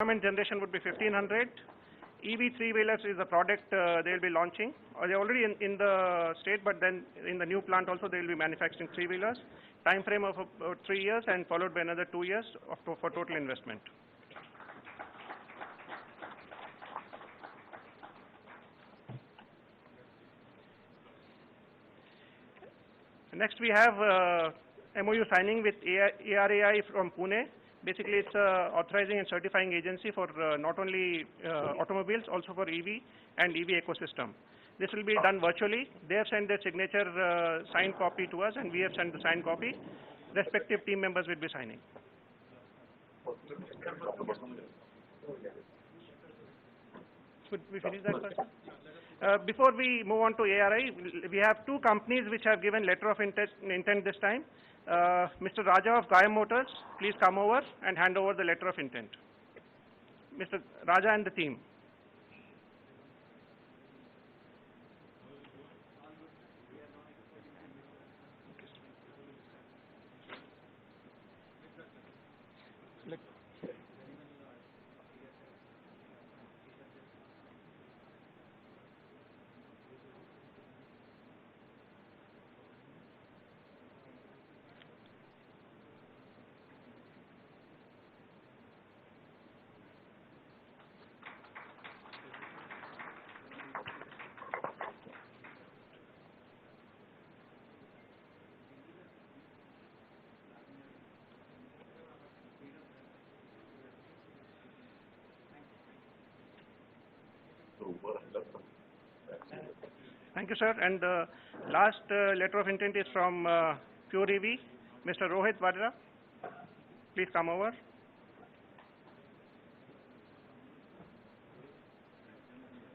Deployment generation would be 1500. EV three-wheelers is a product they will be launching. They're already in the state, but then in the new plant also they will be manufacturing three-wheelers. Time frame of about 3 years and followed by another 2 years for total investment. Next we have MOU signing with ARAI from Pune. Basically it's authorizing and certifying agency for not only automobiles, also for EV and EV ecosystem. This will be done virtually. They have sent their signature signed copy to us and we have sent the signed copy. Respective team members will be signing. Should we finish that first? Before we move on to ARI, we have two companies which have given letter of intent this time. Mr. Raja of Gaya Motors, please come over and hand over the letter of intent. Mr. Raja and the team. Thank you, sir. And the last letter of intent is from Pure EV, Mr. Rohit Vadra. Please come over.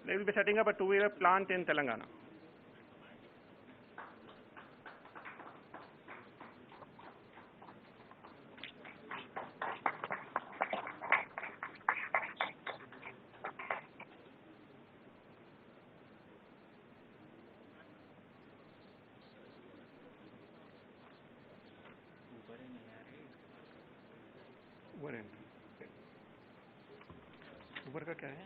They will be setting up a two-wheeler plant in Telangana. Uber का क्या है?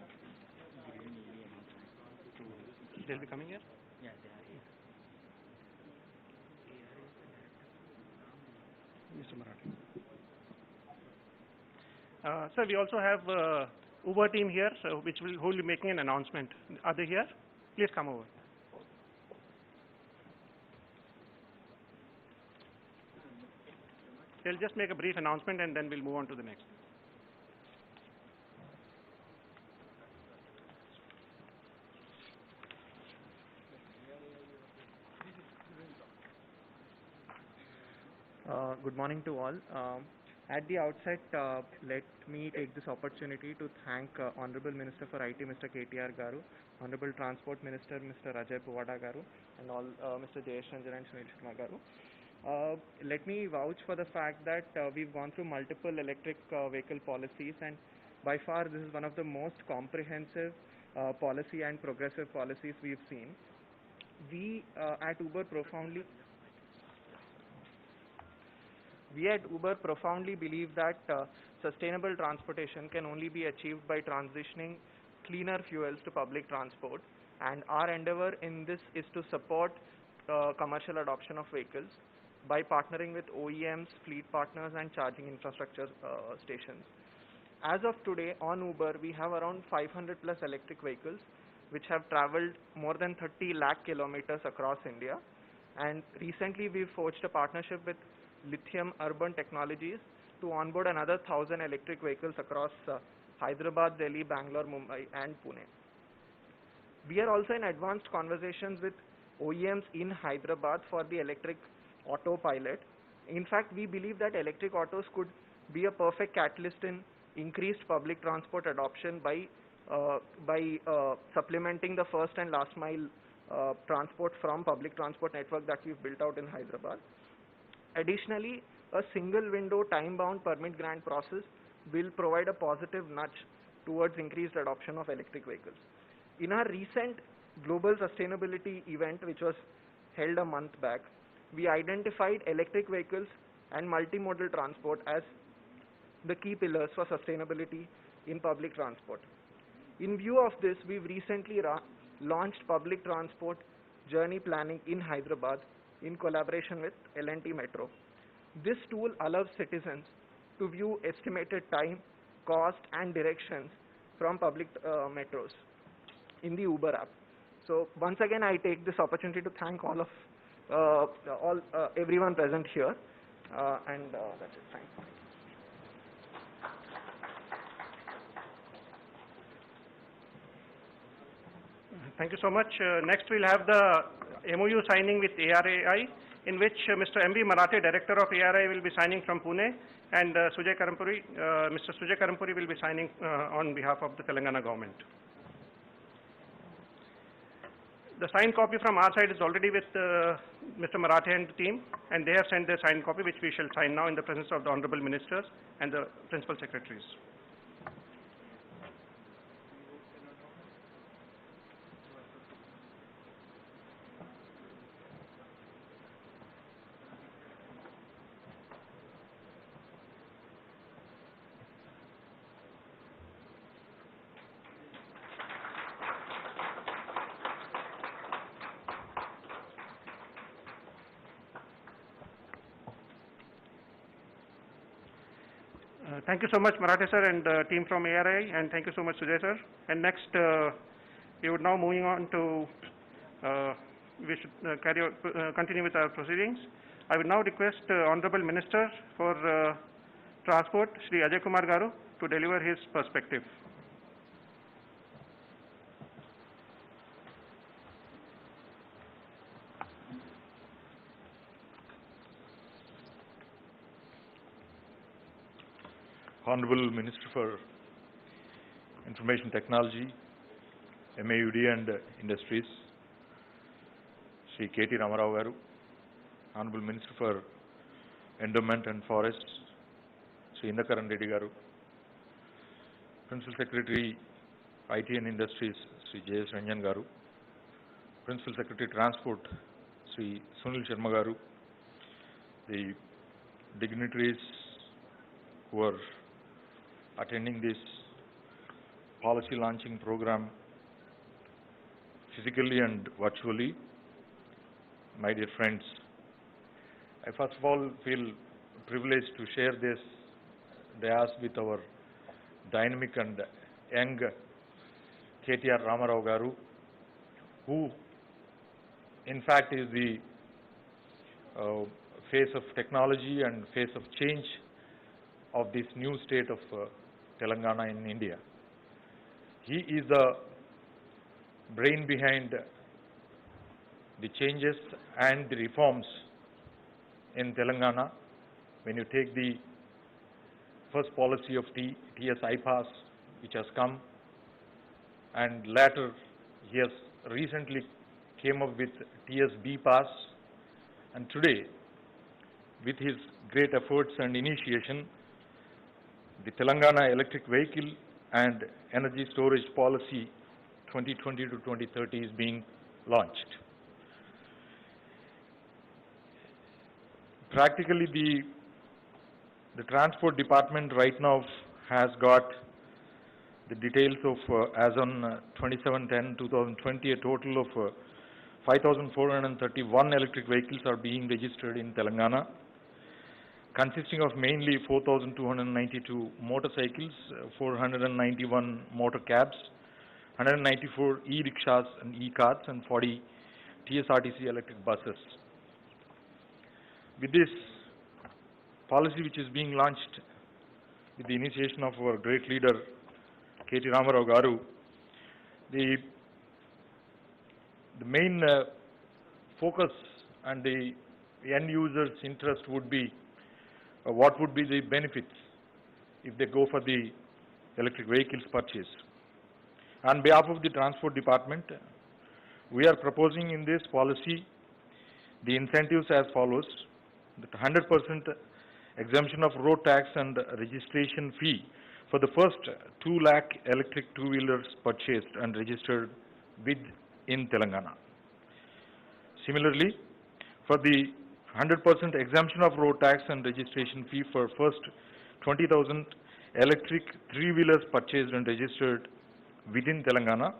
They'll be coming here? Yeah, they are here. Mr. Marathi. Sir, we also have Uber team here, so who will be making an announcement. Are they here? Please come over. They'll just make a brief announcement and then we'll move on to the next. Good morning to all. At the outset, let me take this opportunity to thank Honorable Minister for IT, Mr. KTR Garu, Honorable Transport Minister, Mr. Ajay Puvada Garu, and all Mr. Jayesh Ranjan and Sunil Sharma Garu. Let me vouch for the fact that we've gone through multiple electric vehicle policies, and by far this is one of the most comprehensive policy and progressive policies we've seen. We at Uber profoundly believe that sustainable transportation can only be achieved by transitioning cleaner fuels to public transport, and our endeavor in this is to support commercial adoption of vehicles by partnering with OEMs, fleet partners and charging infrastructure stations. As of today on Uber, we have around 500 plus electric vehicles which have traveled more than 30 lakh kilometers across India, and recently we've forged a partnership with Lithium Urban Technologies to onboard another 1,000 electric vehicles across Hyderabad, Delhi, Bangalore, Mumbai and Pune. We are also in advanced conversations with OEMs in Hyderabad for the electric auto pilot. In fact, we believe that electric autos could be a perfect catalyst in increased public transport adoption by supplementing the first and last mile transport from public transport network that we've built out in Hyderabad. Additionally, a single window time-bound permit grant process will provide a positive nudge towards increased adoption of electric vehicles. In our recent global sustainability event, which was held a month back, we identified electric vehicles and multimodal transport as the key pillars for sustainability in public transport. In view of this, we've recently launched public transport journey planning in Hyderabad in collaboration with L&T Metro. This tool allows citizens to view estimated time, cost and directions from public metros in the Uber app. So once again, I take this opportunity to thank everyone present here, and that's it. Thanks. Thank you so much. Next, we'll have the MOU signing with ARAI, in which Mr. M.B. Marathe, Director of ARAI, will be signing from Pune, and Mr. Sujay Karampuri will be signing on behalf of the Telangana government. The signed copy from our side is already with Mr. Marathe and the team, and they have sent their signed copy, which we shall sign now in the presence of the Honorable Ministers and the Principal Secretaries. Thank you so much, Marathe sir and team from ARI, and thank you so much, Sujay sir. And next, we would now moving on to, we should continue with our proceedings. I would now request Honorable Minister for Transport, Shri Ajay Kumar Garu, to deliver his perspective. Honorable Minister for Information Technology, MAUD and Industries, Shri KTR Garu, Honorable Minister for Endowment and Forests, Shri Indakaran Reddy Garu, Principal Secretary IT and Industries, Shri J.S. Ranjan Garu, Principal Secretary Transport, Shri Sunil Sharma Garu, the dignitaries who are attending this policy launching program physically and virtually, my dear friends, I first of all feel privileged to share this dais with our dynamic and young KTR Ramarao Garu, who in fact is the face of technology and face of change of this new state of Telangana in India. He is the brain behind the changes and the reforms in Telangana. When you take the first policy of TS I-Pass, which has come, and later he has recently came up with TS B-Pass, and today with his great efforts and initiation, the Telangana Electric Vehicle and Energy Storage Policy 2020 to 2030 is being launched. Practically, the Transport Department right now has got the details of, as on 27/10/2020, a total of 5,431 electric vehicles are being registered in Telangana, consisting of mainly 4,292 motorcycles, 491 motor cabs, 194 e-rickshaws and e-carts, and 40 TSRTC electric buses. With this policy which is being launched with the initiation of our great leader KT Ramarao Garu, the main focus and the end user's interest would be what would be the benefits if they go for the electric vehicles purchase. On behalf of the Transport Department, we are proposing in this policy the incentives as follows: that 100% exemption of road tax and registration fee for the first 2 lakh electric two-wheelers purchased and registered in Telangana. Similarly, for the 100% exemption of road tax and registration fee for first 20,000 electric three-wheelers purchased and registered within Telangana.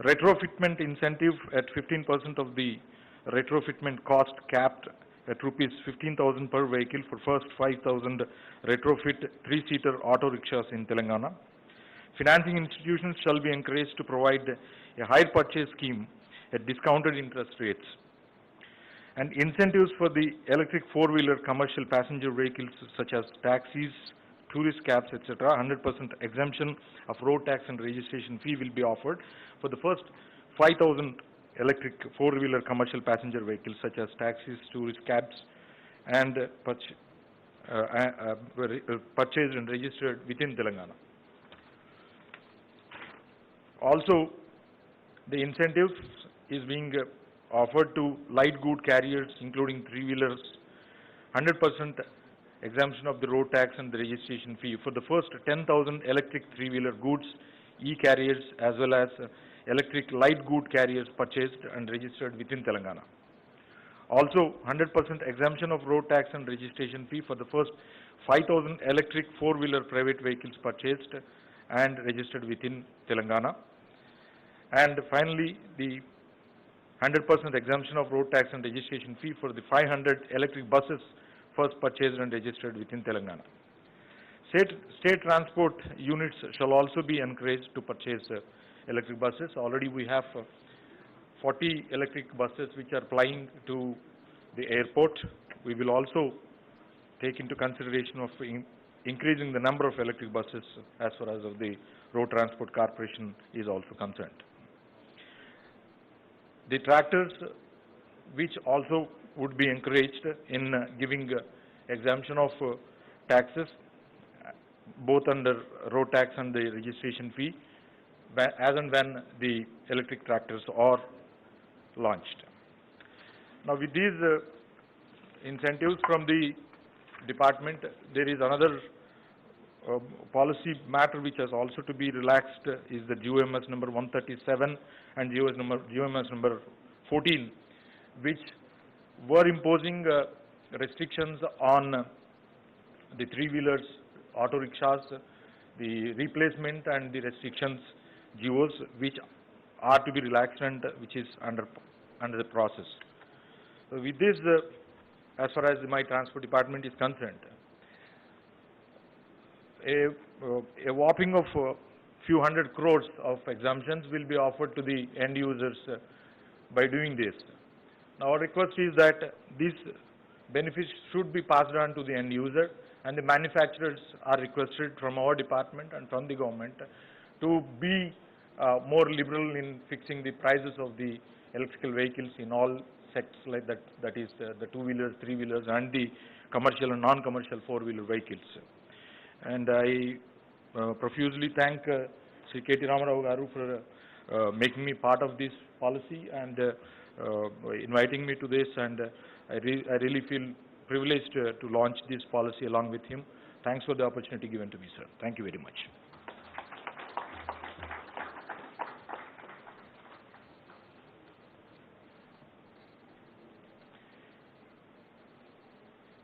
Retrofitment incentive at 15% of the retrofitment cost capped at rupees 15,000 per vehicle for first 5,000 retrofit three-seater auto rickshaws in Telangana. Financing institutions shall be encouraged to provide a hire purchase scheme at discounted interest rates. And incentives for the electric four-wheeler commercial passenger vehicles such as taxis, tourist cabs, etc. 100% exemption of road tax and registration fee will be offered for the first 5,000 electric four-wheeler commercial passenger vehicles such as taxis, tourist cabs, and purchased and registered within Telangana. Also, the incentives is being offered to light good carriers including three-wheelers, 100% exemption of the road tax and the registration fee for the first 10,000 electric three-wheeler goods, e-carriers as well as electric light good carriers purchased and registered within Telangana. Also, 100% exemption of road tax and registration fee for the first 5,000 electric four-wheeler private vehicles purchased and registered within Telangana. And finally, the 100% exemption of road tax and registration fee for the 500 electric buses first purchased and registered within Telangana. State transport units shall also be encouraged to purchase electric buses. Already we have 40 electric buses which are plying to the airport. We will also take into consideration of increasing the number of electric buses as far as of the Road Transport Corporation is also concerned. The tractors which also would be encouraged in giving exemption of taxes both under road tax and the registration fee as and when the electric tractors are launched. Now with these incentives from the department, there is another policy matter which has also to be relaxed is the GOMS number 137 and GOMS number 14, which were imposing restrictions on the three-wheelers, auto rickshaws, the replacement and the restrictions GOs which are to be relaxed and which is under the process. So with this, as far as my transport department is concerned, a whopping of few hundred crores of exemptions will be offered to the end users by doing this. Now our request is that these benefits should be passed on to the end user, and the manufacturers are requested from our department and from the government to be more liberal in fixing the prices of the electrical vehicles in all sectors like that is the two-wheelers, three-wheelers and the commercial and non-commercial four-wheeler vehicles. And I profusely thank Sri KT Ramarao Garu for making me part of this policy and inviting me to this, and I really feel privileged to launch this policy along with him. Thanks for the opportunity given to me, sir. Thank you very much.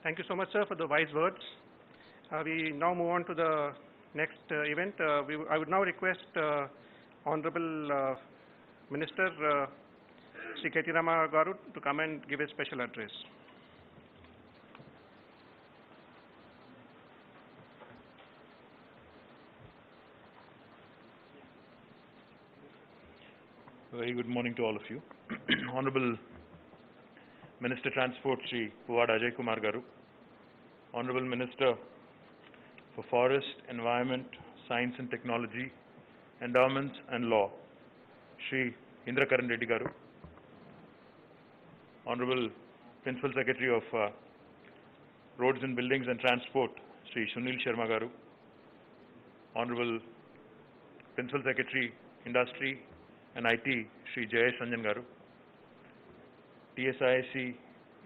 Thank you so much, sir, for the wise words. We now move on to the next event. I would now request Honorable Minister Sri KT Ramarao Garu to come and give a special address. Very good morning to all of you. Honorable Minister Transport Sri Puwad Ajay Kumar Garu, Honorable Minister for Forest, Environment, Science and Technology, Endowments and Law, Sri Indra Karan Reddy Garu, Honorable Principal Secretary of Roads and Buildings and Transport, Sri Sunil Sharma Garu, Honorable Principal Secretary, Industry and IT, Sri Jayesh Ranjan Garu, TSIC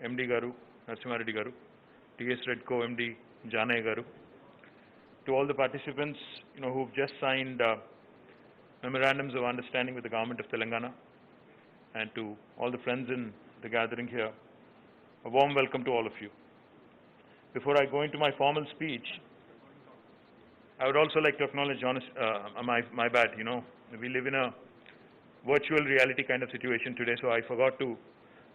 MD Garu, Narasimha Reddy Garu, TS Redco MD, Janay Garu, to all the participants who've just signed memorandums of understanding with the Government of Telangana, and to all the friends in the gathering here, a warm welcome to all of you. Before I go into my formal speech, I would also like to acknowledge, my bad, we live in a virtual reality kind of situation today, so I forgot to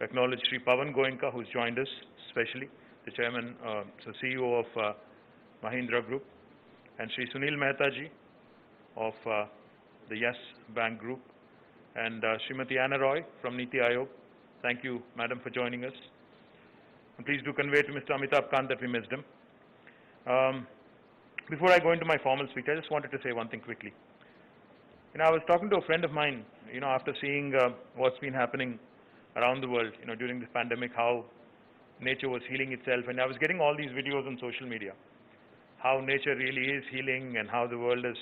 acknowledge Sri Pavan Goenka, who's joined us, especially the chairman, so CEO of Mahindra Group, and Sri Sunil Mehta ji of the Yes Bank Group, and Srimati Anna Roy from Niti Aayog. Thank you, madam, for joining us. And please do convey to Mr. Amitabh Kant that we missed him. Before I go into my formal speech, I just wanted to say one thing quickly. I was talking to a friend of mine, after seeing what's been happening around the world, during this pandemic, how nature was healing itself, and I was getting all these videos on social media, how nature really is healing and how the world is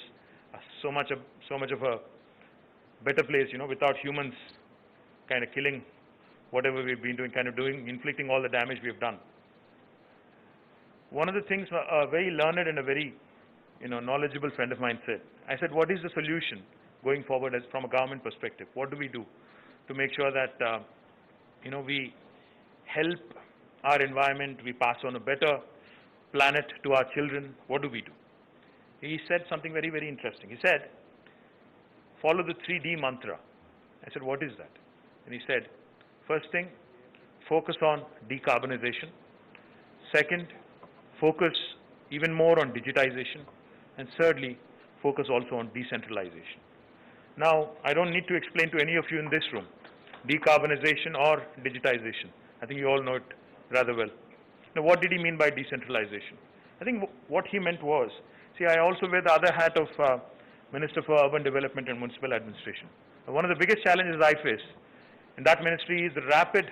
so much of a better place, without humans kind of killing whatever we've been doing, inflicting all the damage we've done. One of the things a very learned and a very, knowledgeable friend of mine said, I said, what is the solution going forward as from a government perspective? What do we do to make sure that, we help our environment, we pass on a better planet to our children? What do we do? He said something very, very interesting. He said, follow the 3D mantra. I said, what is that? And he said, first thing, focus on decarbonization. Second, focus even more on digitization. And thirdly, focus also on decentralization. Now, I don't need to explain to any of you in this room, decarbonization or digitization. I think you all know it rather well. Now, what did he mean by decentralization? I think what he meant was, see, I also wear the other hat of Minister for Urban Development and Municipal Administration. One of the biggest challenges I face in that ministry is the rapid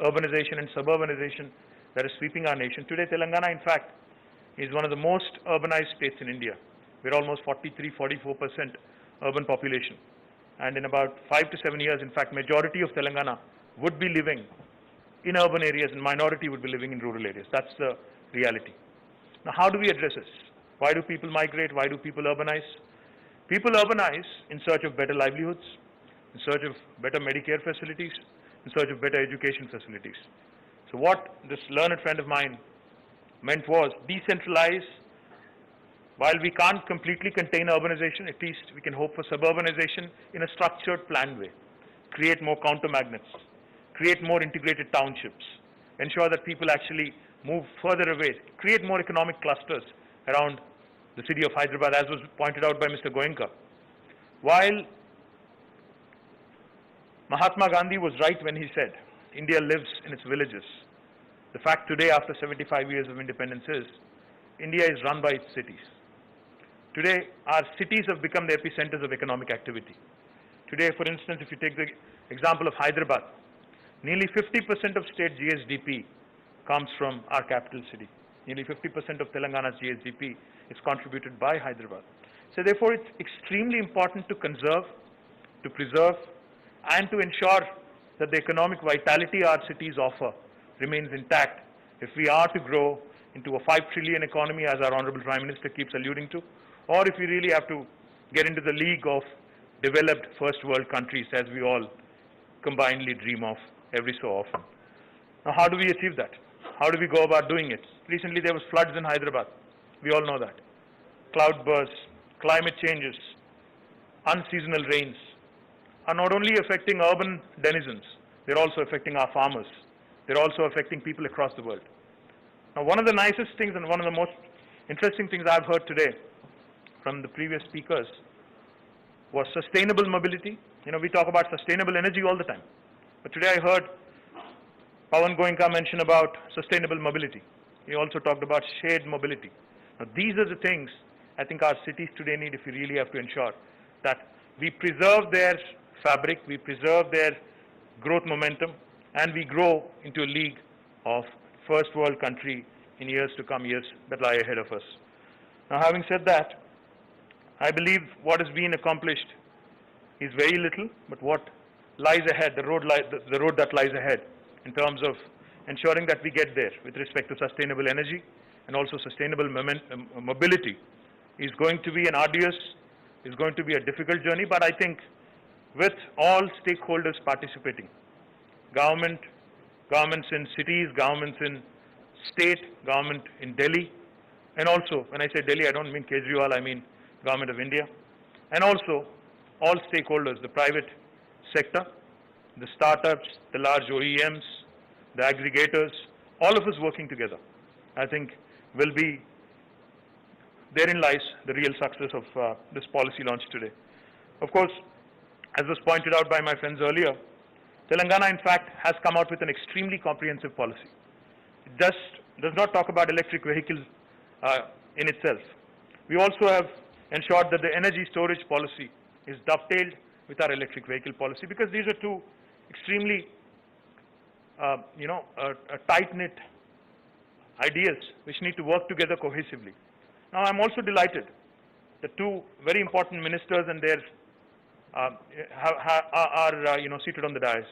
urbanization and suburbanization that is sweeping our nation. Today, Telangana, in fact, is one of the most urbanized states in India. We're almost 43–44% urban population. And in about 5 to 7 years, in fact, majority of Telangana would be living in urban areas and minority would be living in rural areas. That's the reality. Now, how do we address this? Why do people migrate? Why do people urbanize? People urbanize in search of better livelihoods, in search of better Medicare facilities, in search of better education facilities. So what this learned friend of mine meant was decentralize. While we can't completely contain urbanization, at least we can hope for suburbanization in a structured, planned way. Create more counter-magnets, create more integrated townships, ensure that people actually move further away, create more economic clusters around the city of Hyderabad, as was pointed out by Mr. Goenka. While Mahatma Gandhi was right when he said, India lives in its villages, the fact today, after 75 years of independence, is India is run by its cities. Today, our cities have become the epicenters of economic activity. Today, for instance, if you take the example of Hyderabad, nearly 50% of state GSDP comes from our capital city. Nearly 50% of Telangana's GSDP is contributed by Hyderabad. So therefore, it's extremely important to conserve, to preserve, and to ensure that the economic vitality our cities offer remains intact if we are to grow into a 5 trillion economy, as our Honorable Prime Minister keeps alluding to, or if we really have to get into the league of developed first world countries, as we all combinedly dream of every so often. Now, how do we achieve that? How do we go about doing it? Recently, there was floods in Hyderabad. We all know that. Cloudbursts, climate changes, unseasonal rains are not only affecting urban denizens, they're also affecting our farmers. They're also affecting people across the world. Now, one of the nicest things and one of the most interesting things I've heard today from the previous speakers was sustainable mobility. We talk about sustainable energy all the time. But today I heard Pawan Goenka mention about sustainable mobility. He also talked about shared mobility. Now, these are the things I think our cities today need if we really have to ensure that we preserve their fabric, we preserve their growth momentum, and we grow into a league of first world country in years to come, years that lie ahead of us. Now, having said that, I believe what has been accomplished is very little, but what lies ahead, the road that lies ahead in terms of ensuring that we get there with respect to sustainable energy and also sustainable mobility is going to be an arduous, is going to be a difficult journey, but I think with all stakeholders participating, governments in cities, governments in state, government in Delhi, and also, when I say Delhi, I don't mean Kejriwal, I mean Government of India, and also all stakeholders, the private sector, the startups, the large OEMs, the aggregators, all of us working together, I think will be, therein lies the real success of this policy launch today. Of course, as was pointed out by my friends earlier, Telangana in fact has come out with an extremely comprehensive policy. It does not talk about electric vehicles in itself. We also have ensured that the energy storage policy is dovetailed with our electric vehicle policy, because these are two extremely tight-knit ideas which need to work together cohesively. Now, I'm also delighted that two very important ministers and their are seated on the dais.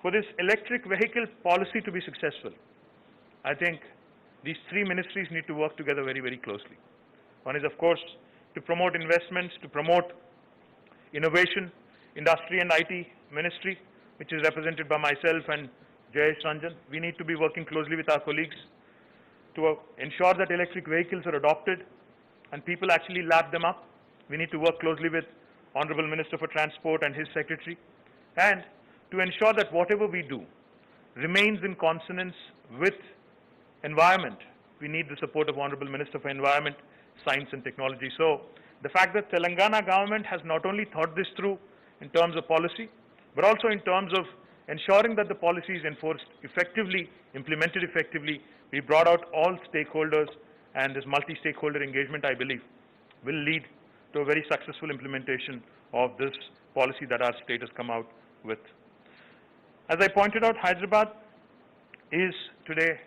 For this electric vehicle policy to be successful, I think these three ministries need to work together very, very closely. One is, of course, to promote investments, to promote innovation, industry and IT ministry, which is represented by myself and Jayesh Ranjan. We need to be working closely with our colleagues to ensure that electric vehicles are adopted and people actually lap them up. We need to work closely with Honorable Minister for Transport and his secretary, and to ensure that whatever we do remains in consonance with environment. We need the support of Honorable Minister for Environment, Science and Technology. So the fact that Telangana government has not only thought this through in terms of policy, but also in terms of ensuring that the policy is enforced effectively, implemented effectively, we brought out all stakeholders, and this multi-stakeholder engagement, I believe, will lead to a very successful implementation of this policy that our state has come out with. As I pointed out, Hyderabad is today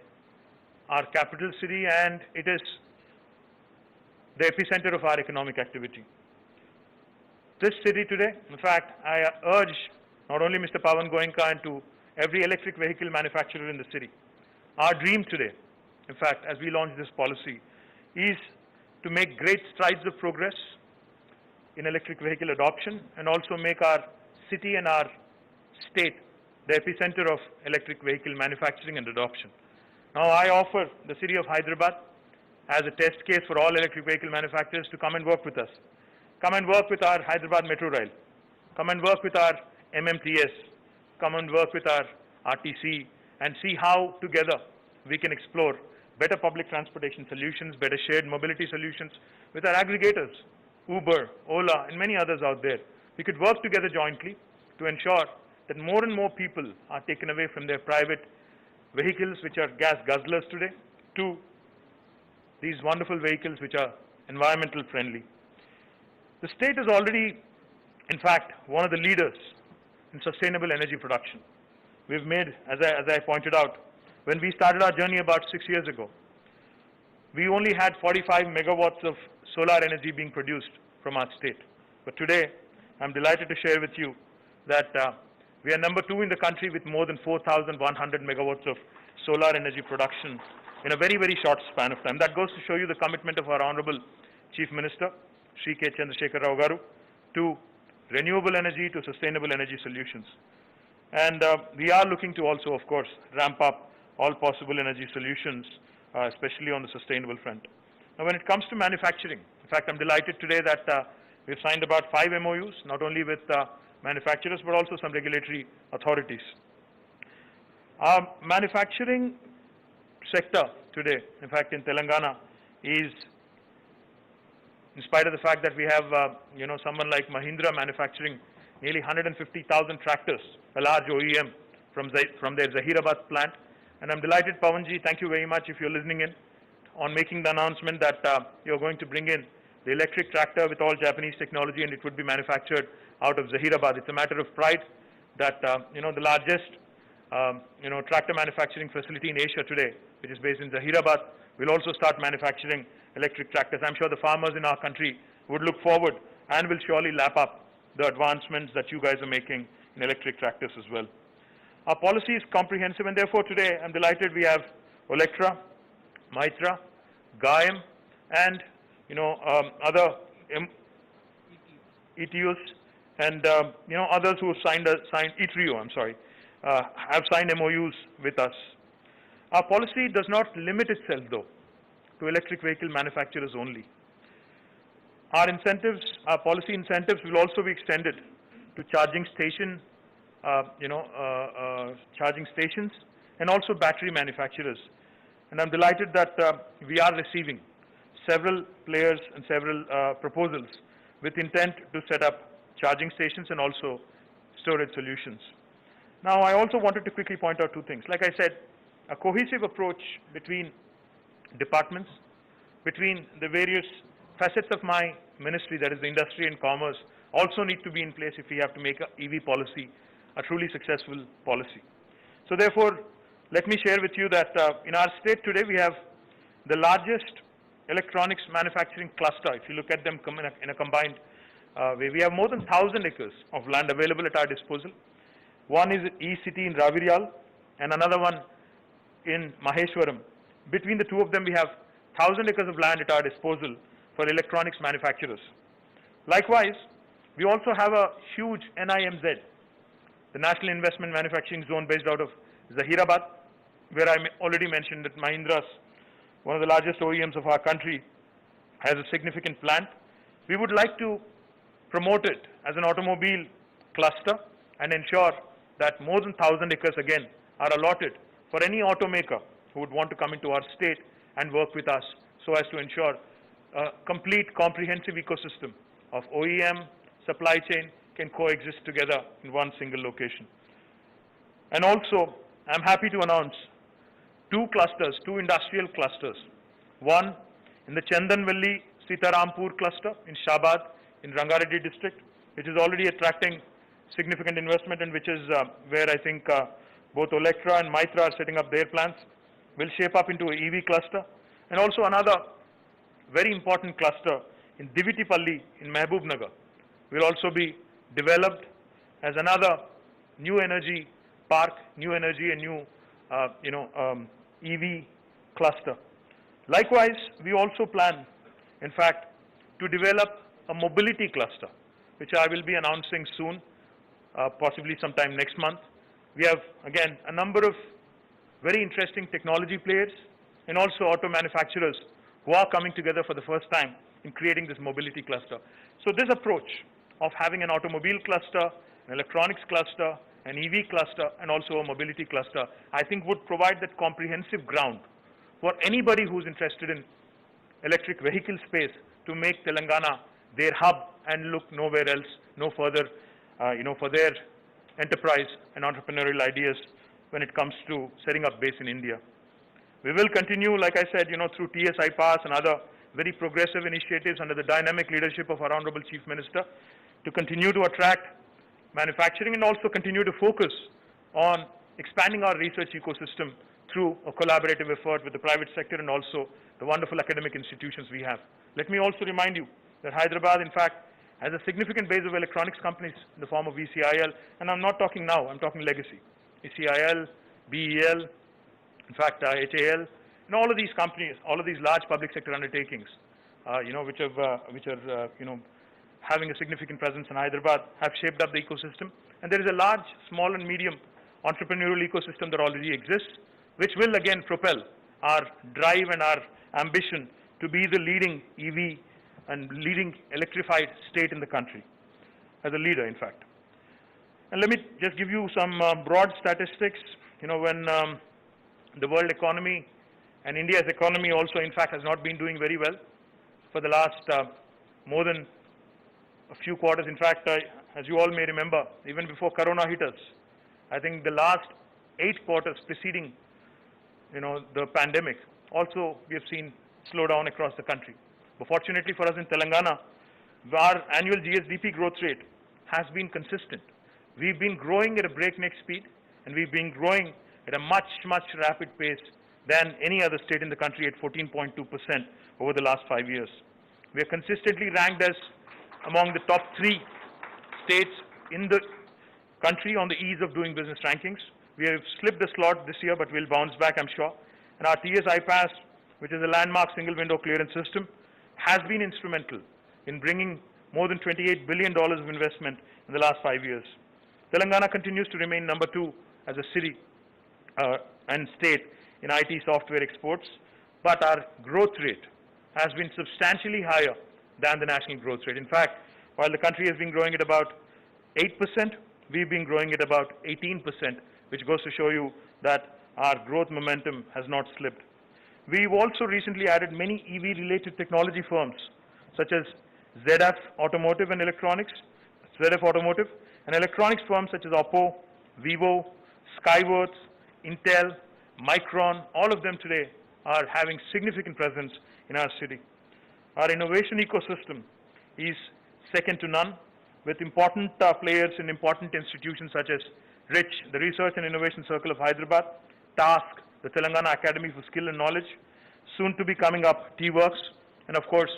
our capital city, and it is the epicenter of our economic activity. This city today, in fact, I urge not only Mr. Pawan Goenka and to every electric vehicle manufacturer in the city, our dream today, in fact, as we launch this policy, is to make great strides of progress in electric vehicle adoption, and also make our city and our state the epicenter of electric vehicle manufacturing and adoption. Now, I offer the city of Hyderabad as a test case for all electric vehicle manufacturers to come and work with us. Come and work with our Hyderabad Metro Rail. Come and work with our MMTS. Come and work with our RTC, and see how together we can explore better public transportation solutions, better shared mobility solutions with our aggregators, Uber, Ola, and many others out there. We could work together jointly to ensure that more and more people are taken away from their private vehicles, which are gas guzzlers today, to these wonderful vehicles which are environmental friendly. The state is already, in fact, one of the leaders in sustainable energy production. We've made, as I pointed out, when we started our journey about 6 years ago, we only had 45 megawatts of solar energy being produced from our state. But today, I'm delighted to share with you that we are number 2 in the country with more than 4,100 megawatts of solar energy production in a very, very short span of time. That goes to show you the commitment of our Honorable Chief Minister, Shri K. Chandrasekhar Rao Garu, to renewable energy, to sustainable energy solutions. And we are looking to also, of course, ramp up all possible energy solutions, especially on the sustainable front. Now, when it comes to manufacturing, in fact, I'm delighted today that we've signed about 5 MOUs, not only with manufacturers, but also some regulatory authorities. Our manufacturing sector today, in fact, in Telangana, is, in spite of the fact that we have, someone like Mahindra manufacturing nearly 150,000 tractors, a large OEM from their Zahirabad plant. And I'm delighted, Pawanji, thank you very much if you're listening in, on making the announcement that you're going to bring in the electric tractor with all Japanese technology, and it would be manufactured out of Zahirabad. It's a matter of pride that, the largest, tractor manufacturing facility in Asia today, which is based in Zahirabad, will also start manufacturing electric tractors. I'm sure the farmers in our country would look forward and will surely lap up the advancements that you guys are making in electric tractors as well. Our policy is comprehensive, and therefore today I'm delighted we have Olectra, Maitra, Gayam, and other ETUs, and others who have signed ETRIO, have signed MOUs with us. Our policy does not limit itself, though, to electric vehicle manufacturers only. Our incentives, our policy incentives will also be extended to charging station, charging stations and also battery manufacturers. And I'm delighted that we are receiving several players and several proposals with intent to set up charging stations and also storage solutions. Now, I also wanted to quickly point out two things. Like I said, a cohesive approach between departments, between the various facets of my ministry, that is the industry and commerce, also need to be in place if we have to make a EV policy a truly successful policy. So therefore, let me share with you that in our state today we have the largest electronics manufacturing cluster. If you look at them in a combined way, we have more than 1,000 acres of land available at our disposal. One is E-City in Raviriyal and another one in Maheshwaram. Between the two of them, we have 1,000 acres of land at our disposal for electronics manufacturers. Likewise, we also have a huge NIMZ, the National Investment Manufacturing Zone based out of Zahirabad, where I already mentioned that Mahindra's, one of the largest OEMs of our country, has a significant plant. We would like to promote it as an automobile cluster and ensure that more than 1,000 acres again are allotted for any automaker who would want to come into our state and work with us so as to ensure a complete comprehensive ecosystem of OEM, supply chain can coexist together in one single location. And also, I'm happy to announce two clusters, two industrial clusters. One in the Chandanvalli Sitarampur cluster in Shabad in Rangareddy district, which is already attracting significant investment and which is where I think both Olectra and Mitra are setting up their plants, will shape up into an EV cluster. And also another very important cluster in Divitipalli in Mehboob-Nagar will also be developed as another new energy park, new energy and new EV cluster. Likewise, we also plan, in fact, to develop a mobility cluster, which I will be announcing soon, possibly sometime next month. We have, again, a number of very interesting technology players and also auto manufacturers who are coming together for the first time in creating this mobility cluster. So this approach of having an automobile cluster, an electronics cluster, an EV cluster, and also a mobility cluster, I think would provide that comprehensive ground for anybody who's interested in electric vehicle space to make Telangana their hub and look nowhere else, no further, for their enterprise and entrepreneurial ideas when it comes to setting up base in India. We will continue, like I said, through TSI Pass and other very progressive initiatives under the dynamic leadership of our Honorable Chief Minister to continue to attract manufacturing and also continue to focus on expanding our research ecosystem through a collaborative effort with the private sector and also the wonderful academic institutions we have. Let me also remind you that Hyderabad, in fact, has a significant base of electronics companies in the form of ECIL, and I'm not talking now, I'm talking legacy. ECIL, BEL, in fact, HAL, and all of these companies, all of these large public sector undertakings, which are having a significant presence in Hyderabad, have shaped up the ecosystem. And there is a large, small and medium entrepreneurial ecosystem that already exists, which will again propel our drive and our ambition to be the leading EV and leading electrified state in the country, as a leader, in fact. And let me just give you some broad statistics. When the world economy and India's economy also, in fact, has not been doing very well for the last more than a few quarters. In fact, as you all may remember, even before Corona hit us, I think the last 8 quarters preceding, the pandemic, also we have seen slowdown across the country. But fortunately for us in Telangana, our annual GSDP growth rate has been consistent. We've been growing at a breakneck speed, and we've been growing at a much, much rapid pace than any other state in the country at 14.2% over the last 5 years. We are consistently ranked as among the top 3 states in the country on the ease of doing business rankings. We have slipped a slot this year, but we'll bounce back, I'm sure. And our TSI Pass, which is a landmark single window clearance system, has been instrumental in bringing more than $28 billion of investment in the last 5 years. Telangana continues to remain number 2 as a city and state in IT software exports. but our growth rate has been substantially higher than the national growth rate. In fact, while the country has been growing at about 8%, we've been growing at about 18%, which goes to show you that our growth momentum has not slipped. We've also recently added many EV-related technology firms, such as ZF Automotive and Electronics, ZF Automotive, and electronics firms such as Oppo, Vivo, Skyworth, Intel, Micron. All of them today are having significant presence in our city. Our innovation ecosystem is second to none, with important players in important institutions such as RICH, the Research and Innovation Circle of Hyderabad, TASK, the Telangana Academy for Skill and Knowledge, soon to be coming up T-Works, and of course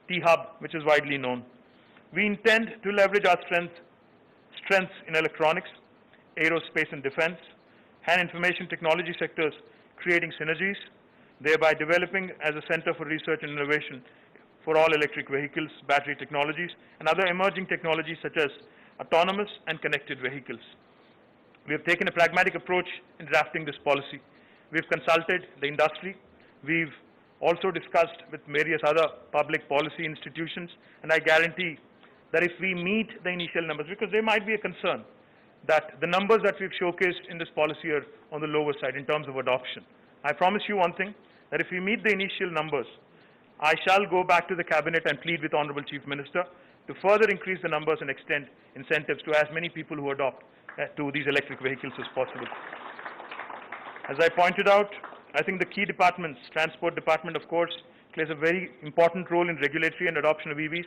T-Hub, which is widely known. We intend to leverage our strengths in electronics, aerospace and defense, and information technology sectors, creating synergies, thereby developing as a center for research and innovation for all electric vehicles, battery technologies, and other emerging technologies such as autonomous and connected vehicles. We have taken a pragmatic approach in drafting this policy. We've consulted the industry. We've also discussed with various other public policy institutions, and I guarantee that if we meet the initial numbers, because there might be a concern that the numbers that we've showcased in this policy are on the lower side in terms of adoption. I promise you one thing, that if we meet the initial numbers, I shall go back to the Cabinet and plead with Honorable Chief Minister to further increase the numbers and extend incentives to as many people who adopt to these electric vehicles as possible. As I pointed out, I think the key departments, Transport Department of course, plays a very important role in regulatory and adoption of EVs.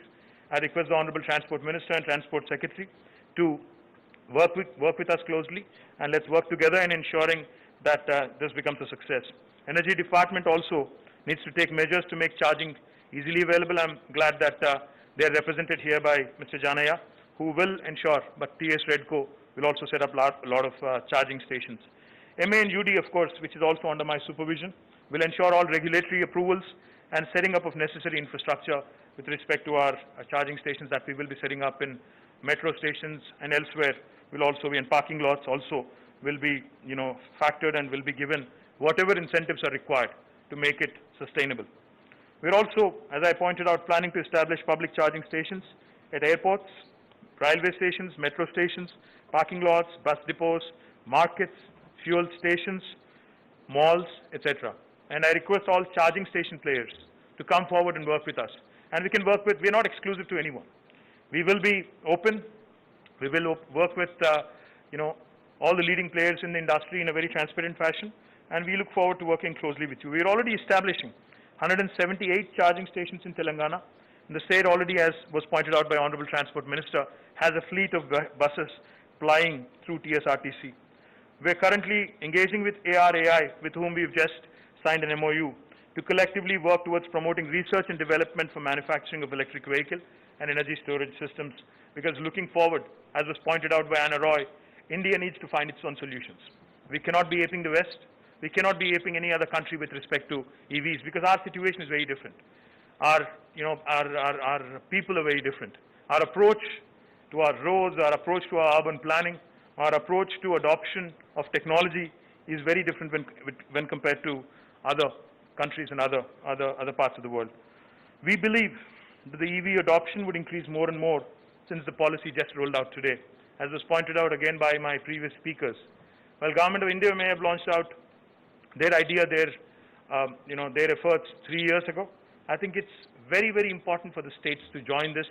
I request the Honorable Transport Minister and Transport Secretary to work with us closely, and let's work together in ensuring that this becomes a success. Energy Department also needs to take measures to make charging easily available. I'm glad that they are represented here by Mr. Janaya, who will ensure, but TS Redco will also set up a lot of charging stations. MA and UD, of course, which is also under my supervision, will ensure all regulatory approvals and setting up of necessary infrastructure with respect to our charging stations that we will be setting up in metro stations and elsewhere will also be, and parking lots also will be, factored and will be given whatever incentives are required to make it sustainable. We're also, as I pointed out, planning to establish public charging stations at airports, railway stations, metro stations, parking lots, bus depots, markets, fuel stations, malls, etc. And I request all charging station players to come forward and work with us. And we can work with, we're not exclusive to anyone. We will be open. We will work with, all the leading players in the industry in a very transparent fashion. And we look forward to working closely with you. We're already establishing 178 charging stations in Telangana. And the state already, as was pointed out by Honorable Transport Minister, has a fleet of buses plying through TSRTC. We're currently engaging with ARAI, with whom we've just signed an MOU, to collectively work towards promoting research and development for manufacturing of electric vehicle and energy storage systems. Because looking forward, as was pointed out by Anna Roy, India needs to find its own solutions. We cannot be aping the West. We cannot be aping any other country with respect to EVs, because our situation is very different. Our people are very different. Our approach to our roads, our approach to our urban planning, our approach to adoption of technology is very different when compared to other countries and other parts of the world. We believe that the EV adoption would increase more and more since the policy just rolled out today, as was pointed out again by my previous speakers. While Government of India may have launched out their idea, their efforts 3 years ago, I think it's very, very important for the states to join this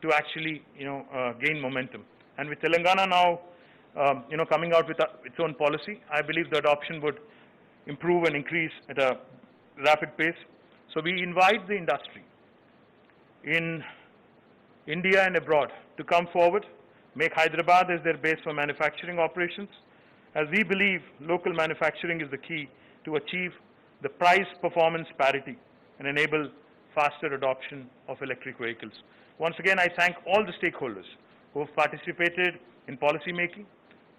to actually, gain momentum. And with Telangana now, coming out with its own policy, I believe the adoption would improve and increase at a rapid pace. So we invite the industry in India and abroad to come forward, make Hyderabad as their base for manufacturing operations, as we believe local manufacturing is the key to achieve the price-performance parity and enable faster adoption of electric vehicles. Once again, I thank all the stakeholders who have participated in policy making,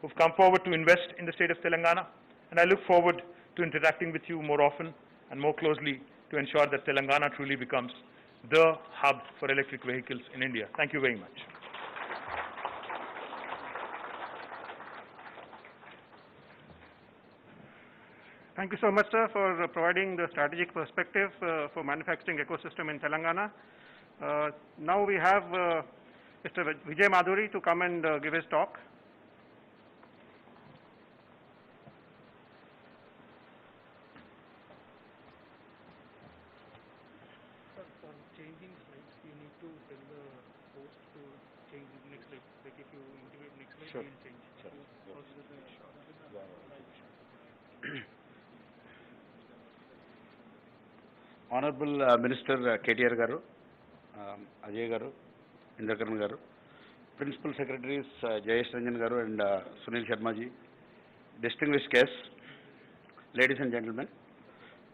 who have come forward to invest in the state of Telangana, and I look forward to interacting with you more often and more closely to ensure that Telangana truly becomes the hub for electric vehicles in India. Thank you very much. Thank you so much, sir, for providing the strategic perspective for manufacturing ecosystem in Telangana. Now we have Mr. Vijay Madhuri to come and give his talk. Sir, for changing slides, you need to tell the host to change the next slide. Like if you integrate next slide, Sure. we will change. Sure. So, also the short. Honorable Minister KTR Garu, Ajay Garu, Indrakaran Garu, Principal Secretaries Jayesh Ranjan Garu and Sunil Sharma ji, distinguished guests, ladies and gentlemen,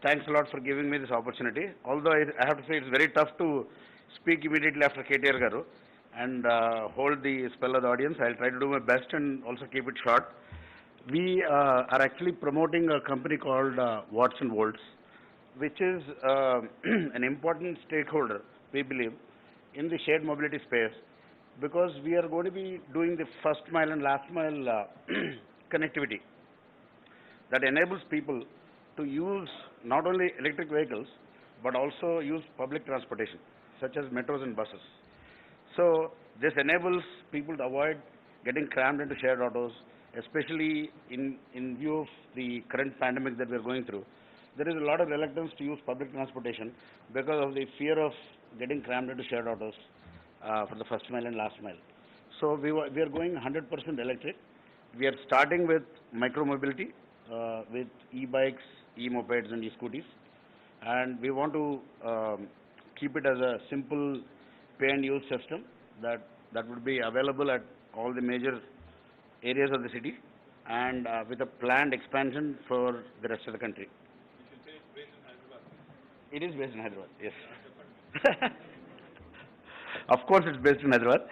thanks a lot for giving me this opportunity. Although I have to say it's very tough to speak immediately after KTR Garu and hold the spell of the audience. I'll try to do my best and also keep it short. We are actually promoting a company called Watts and Volts, which is an important stakeholder, we believe, in the shared mobility space, because we are going to be doing the first mile and last mile connectivity that enables people to use not only electric vehicles, but also use public transportation, such as metros and buses. So this enables people to avoid getting crammed into shared autos, especially in view of the current pandemic that we are going through. There is a lot of reluctance to use public transportation because of the fear of getting crammed into shared autos for the first mile and last mile. So we are going 100% electric. We are starting with micro-mobility with e-bikes, e-mopeds and e-scooters. And we want to keep it as a simple pay and use system that would be available at all the major areas of the city and with a planned expansion for the rest of the country. It is based in Hyderabad, yes. Of course, it's based in Hyderabad.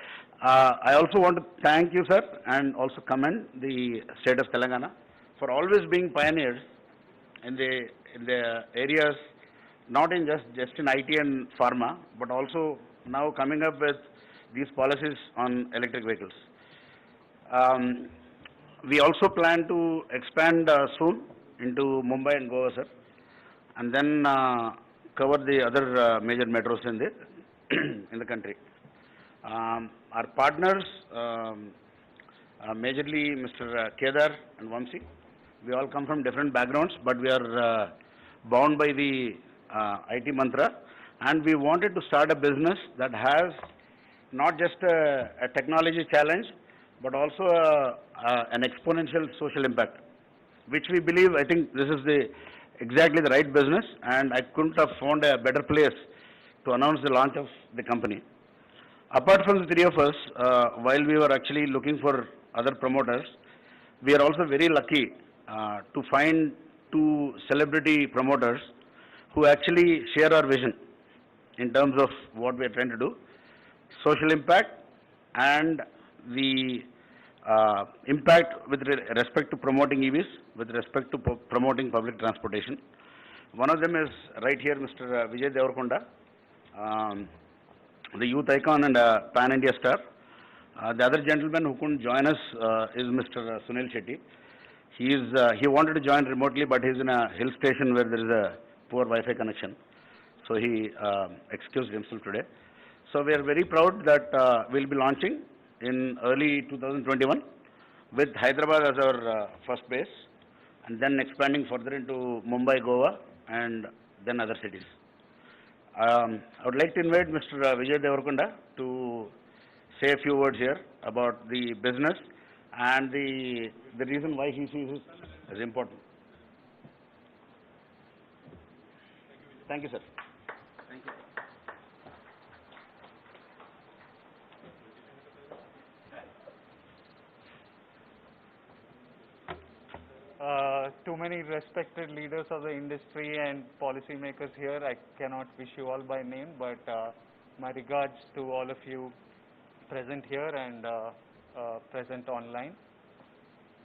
I also want to thank you, sir, and also commend the state of Telangana for always being pioneers in the areas, not in just in IT and pharma, but also now coming up with these policies on electric vehicles. We also plan to expand soon into Mumbai and Goa, sir, and then cover the other major metros in the in the country. Our partners, majorly Mr. KTR and Vamsi, we all come from different backgrounds, but we are bound by the IT mantra, and we wanted to start a business that has not just a technology challenge, but also an exponential social impact, which we believe, I think this is exactly the right business, and I couldn't have found a better place to announce the launch of the company. Apart from the three of us, while we were actually looking for other promoters, we are also very lucky to find two celebrity promoters who actually share our vision in terms of what we are trying to do, social impact and the impact with respect to promoting EVs, with respect to promoting public transportation. One of them is right here, Mr. Vijay Devarkonda, the youth icon and pan-India star. The other gentleman who couldn't join us is Mr. Sunil Shetty. He wanted to join remotely, but he's in a hill station where there is a poor Wi-Fi connection. So he excused himself today. So we are very proud that we'll be launching in early 2021 with Hyderabad as our first base, and then expanding further into Mumbai, Goa, and then other cities. I would like to invite Mr. Vijay Devarkonda to say a few words here about the business and the reason why he sees it as important. Thank you, sir. Thank you. Too many respected leaders of the industry and policymakers here. I cannot wish you all by name, but my regards to all of you present here and present online.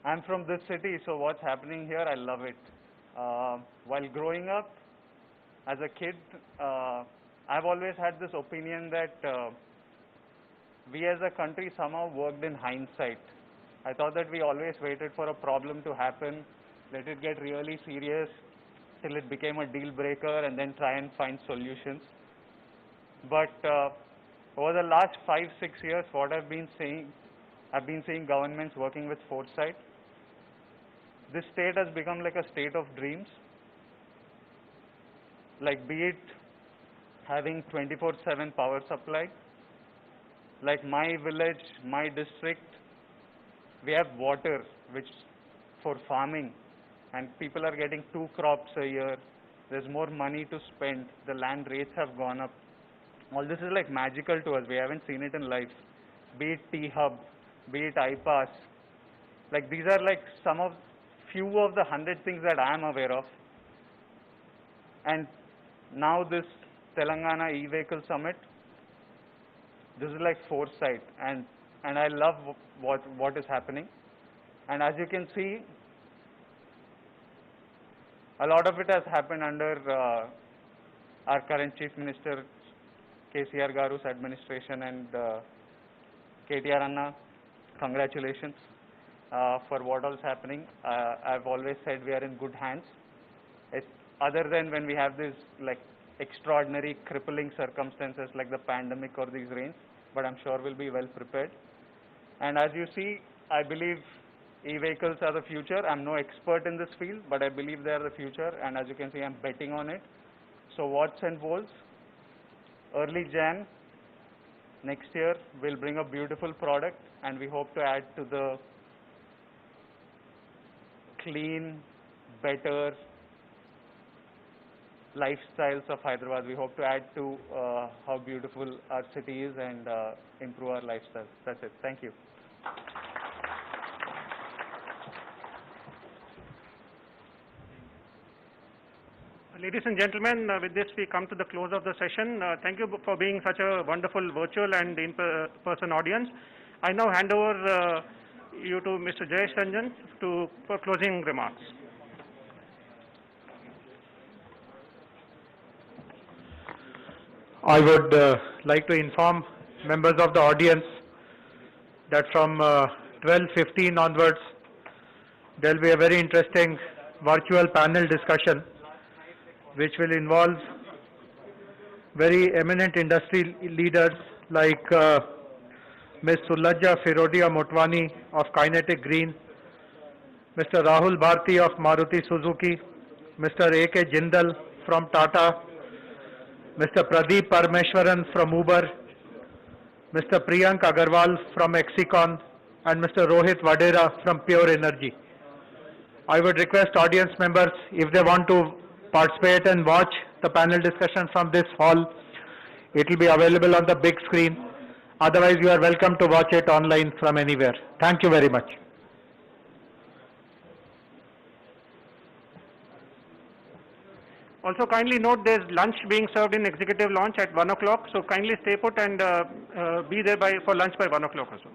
I'm from this city, so what's happening here, I love it. While growing up, as a kid, I've always had this opinion that we as a country somehow worked in hindsight. I thought that we always waited for a problem to happen let it get really serious till it became a deal breaker, and then try and find solutions. But over the last 5-6 years, what I've been seeing governments working with foresight. This state has become like a state of dreams. Like, be it having 24/7 power supply, like my village, my district, we have water which for farming, and people are getting 2 crops a year. There's more money to spend. The land rates have gone up. All this is like magical to us. We haven't seen it in life. Be it T-Hub, be it iPass. Like, these are like few of the 100 things that I am aware of. And now this Telangana e-vehicle summit, this is like foresight, and I love what is happening. And as you can see, a lot of it has happened under our current Chief Minister KTR Garu's administration, and KTR Anna, congratulations for what all is happening. I've always said we are in good hands. Other than when we have these like extraordinary crippling circumstances like the pandemic or these rains, but I'm sure we'll be well prepared. And as you see, I believe e-vehicles are the future. I'm no expert in this field, but I believe they are the future, and as you can see, I'm betting on it. So watch and volts. Early Jan next year, we'll bring a beautiful product, and we hope to add to the clean, better lifestyles of Hyderabad. We hope to add to how beautiful our city is and improve our lifestyles. That's it. Thank you. Ladies and gentlemen, with this we come to the close of the session. Thank you for being such a wonderful virtual and in-person audience. I now hand over you to Mr. Jayesh Ranjan for closing remarks. I would like to inform members of the audience that from 12:15 onwards, there will be a very interesting virtual panel discussion which will involve very eminent industry leaders like Ms. Sulajja Firodia Motwani of Kinetic Green, Mr. Rahul Bharti of Maruti Suzuki, Mr. A.K. Jindal from Tata, Mr. Pradeep Parameshwaran from Uber, Mr. Priyank Agarwal from Exicon, and Mr. Rohit Vadera from Pure Energy. I would request audience members, if they want to participate and watch the panel discussion from this hall, it will be available on the big screen. Otherwise, you are welcome to watch it online from anywhere. Thank you very much. Also, kindly note there is lunch being served in executive lounge at 1 o'clock. So kindly stay put and be there for lunch by 1 o'clock or so.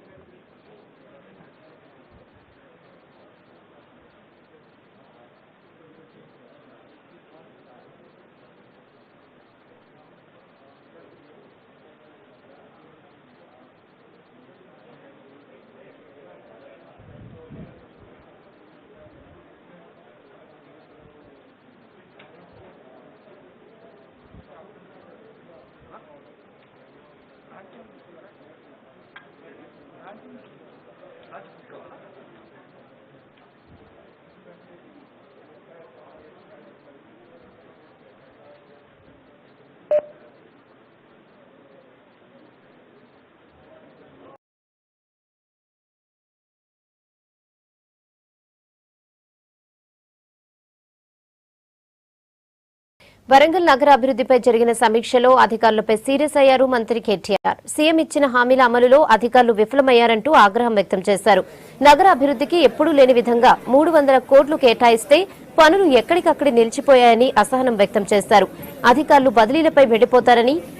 Warangal నగర అభివృద్ధిపై జరిగిన సమీక్షలో అధికారులపై serious అయ్యారు మంత్రి KTR. CM ఇచ్చిన హామీల అమలులో అధికారులు విఫలమయ్యారంటూ ఆగ్రహం వ్యక్తం చేశారు. నగర అభివృద్ధికి ఎప్పుడూ లేని విధంగా 300 కోట్లు కేటాయిస్తే పనులు ఎక్కడికక్కడి నిలిచిపోయాయని అసహనం వ్యక్తం చేశారు. అధికారులు బదిలీలపై వెళ్లిపోతారని